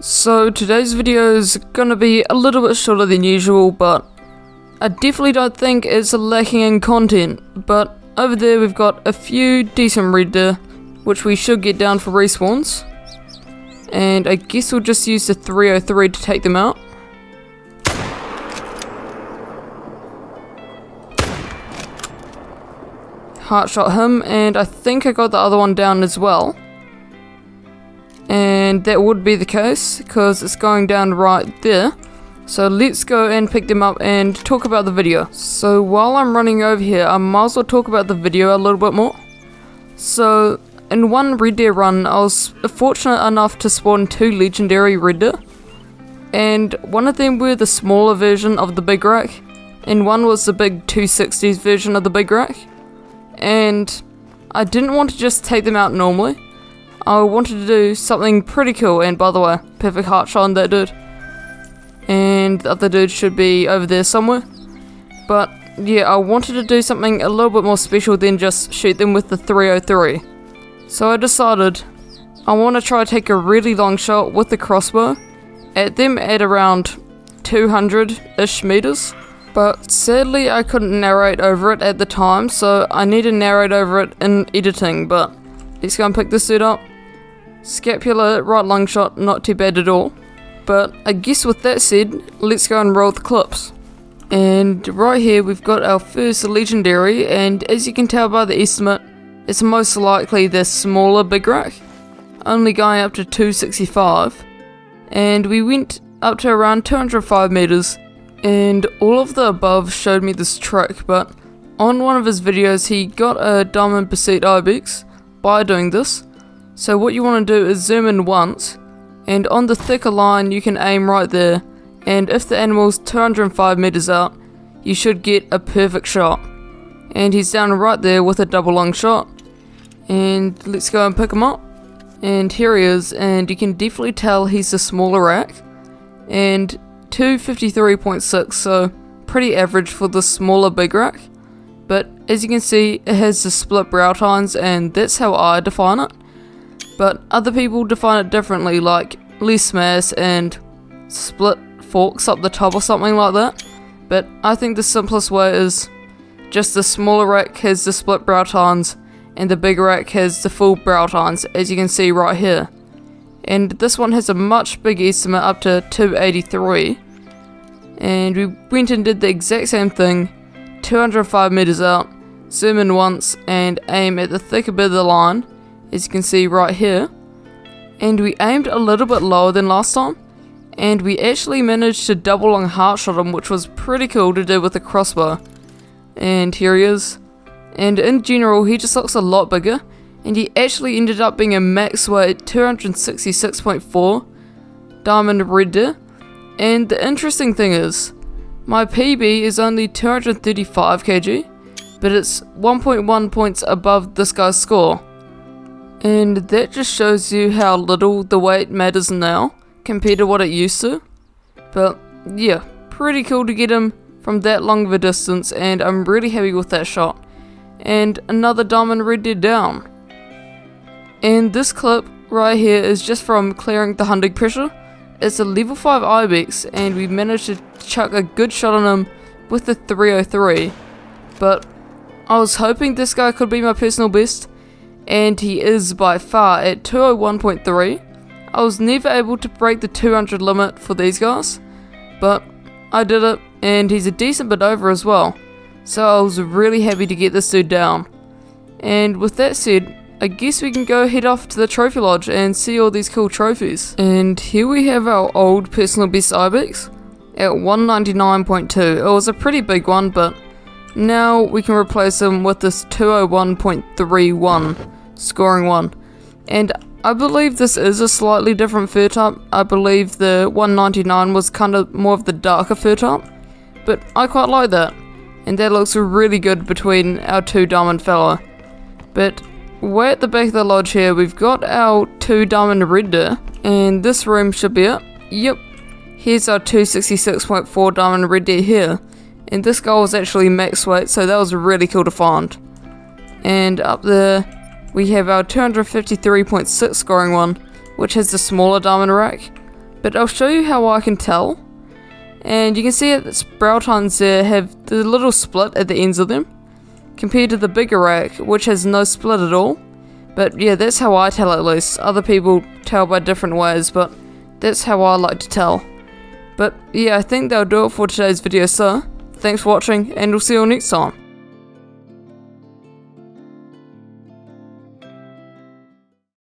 So today's video is gonna be a little bit shorter than usual, but I definitely don't think it's lacking in content. But over there we've got a few decent red deer, which we should get down for respawns. And I guess we'll just use the 303 to take them out. Heart shot him, and I think I got the other one down as well. And that would be the case, because it's going down right there. So let's go and pick them up and talk about the video. So while I'm running over here, I might as well talk about the video a little bit more. So in one red deer run, I was fortunate enough to spawn 2 legendary red deer. And one of them were the smaller version of the big rack, and one was the big 260s version of the big rack. And I didn't want to just take them out normally. I wanted to do something pretty cool, and by the way, perfect heart shot on that dude. And the other dude should be over there somewhere. But yeah, I wanted to do something a little bit more special than just shoot them with the 303. So I decided I want to try to take a really long shot with the crossbow at them at around 200-ish meters. But sadly I couldn't narrate over it at the time, so I need to narrate over it in editing. But let's go and pick this dude up. Scapular, right lung shot, not too bad at all. But I guess with that said, let's go and roll the clips. And right here we've got our first legendary, and as you can tell by the estimate, it's most likely the smaller big rack, only going up to 265. And we went up to around 205 meters. And all of the above showed me this trick, but on one of his videos he got a diamond pursuit ibex by doing this. So what you want to do is zoom in once, and on the thicker line you can aim right there, and if the animal's 205 meters out, you should get a perfect shot. And he's down right there with a double long shot. And let's go and pick him up. And here he is, and you can definitely tell he's the smaller rack. And 253.6, so pretty average for the smaller big rack. But as you can see, it has the split brow tines, and that's how I define it. But other people define it differently, like less mass and split forks up the top or something like that. But I think the simplest way is just the smaller rack has the split brow tines and the bigger rack has the full brow tines, as you can see right here. And this one has a much bigger estimate, up to 283. And we went and did the exact same thing, 205 meters out, zoom in once and aim at the thicker bit of the line, as you can see right here. And we aimed a little bit lower than last time, and we actually managed to double long heart shot him, which was pretty cool to do with the crossbow. And here he is. And in general he just looks a lot bigger. And he actually ended up being a max weight 266.4 diamond red deer. And the interesting thing is, my PB is only 235 kg, but it's 1.1 points above this guy's score. And that just shows you how little the weight matters now, compared to what it used to. But yeah, pretty cool to get him from that long of a distance, and I'm really happy with that shot. And another diamond red deer down. And this clip right here is just from clearing the hunting pressure. It's a level 5 ibex, and we managed to chuck a good shot on him with the 303. But I was hoping this guy could be my personal best, and he is by far at 201.3. I was never able to break the 200 limit for these guys, but I did it, and he's a decent bit over as well. So I was really happy to get this dude down. And with that said, I guess we can go head off to the trophy lodge and see all these cool trophies. And here we have our old personal best ibex at 199.2. It was a pretty big one, but now we can replace him with this 201.31 scoring one. And I believe this is a slightly different fur type. I believe the 199 was kind of more of the darker fur type, but I quite like that. And that looks really good between our 2 diamond fella. But way at the back of the lodge here, we've got our 2 diamond red deer, and this room should be it. Yep, here's our 266.4 diamond red deer here, and this guy was actually max weight, so that was really cool to find. And up there we have our 253.6 scoring one, which has the smaller diamond rack, But I'll show you how I can tell. And you can see that the sprout tines there have the little split at the ends of them, compared to the bigger rack, which has no split at all. But yeah, that's how I tell at least. Other people tell by different ways, but that's how I like to tell. But yeah, I think that'll do it for today's video, so thanks for watching, and we'll see you all next time.